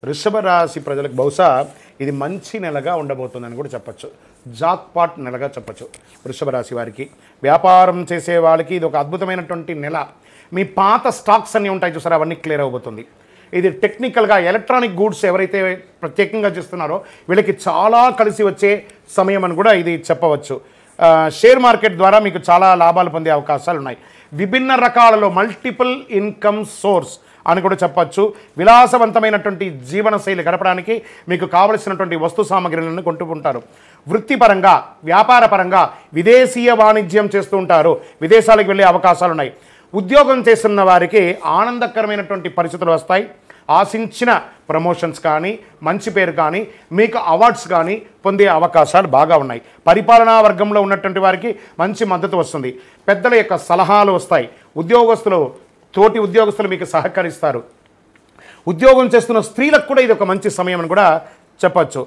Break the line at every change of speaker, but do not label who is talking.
వృషభ రాశి ప్రజలకు బహుశా ఇది మంచి నెలగా ఉండబోతుందని కూడా చెప్పచ్చు. జాక్పాట్ నెలగా చెప్పచ్చు. వృషభ రాశి వారికి, వ్యాపారం చేసే వాళ్ళకి ఇది ఒక అద్భుతమైనటువంటి నెల. మీ పాత స్టాక్స్ అన్నీ ఉంటాయి చూసారా, అవన్నీ క్లియర్ అవబోతుంది. ఇది టెక్నికల్గా ఎలక్ట్రానిక్ గూడ్స్ ఎవరైతే ప్రత్యేకంగా చేస్తున్నారో వీళ్ళకి చాలా కలిసి వచ్చే సమయం అని కూడా ఇది చెప్పవచ్చు. షేర్ మార్కెట్ ద్వారా మీకు చాలా లాభాలు పొందే అవకాశాలు ఉన్నాయి. విభిన్న రకాలలో మల్టిపుల్ ఇన్కమ్ సోర్స్ అని కూడా చెప్పచ్చు. విలాసవంతమైనటువంటి జీవనశైలి గడపడానికి మీకు కావలసినటువంటి వస్తు సామగ్రిలను కొంటూ ఉంటారు. వృత్తిపరంగా, వ్యాపారపరంగా విదేశీయ వాణిజ్యం చేస్తూ ఉంటారు. విదేశాలకు వెళ్ళే అవకాశాలు ఉన్నాయి. ఉద్యోగం చేస్తున్న వారికి ఆనందకరమైనటువంటి పరిస్థితులు వస్తాయి. ఆశించిన ప్రమోషన్స్ కానీ, మంచి పేరు కానీ, మీకు అవార్డ్స్ కానీ పొందే అవకాశాలు బాగా ఉన్నాయి. పరిపాలనా వర్గంలో ఉన్నటువంటి వారికి మంచి మద్దతు వస్తుంది. పెద్దల యొక్క సలహాలు వస్తాయి. తోటి ఉద్యోగస్తులు మీకు సహకరిస్తారు. ఉద్యోగం చేస్తున్న స్త్రీలకు కూడా ఇది ఒక మంచి సమయం అని కూడా చెప్పచ్చు.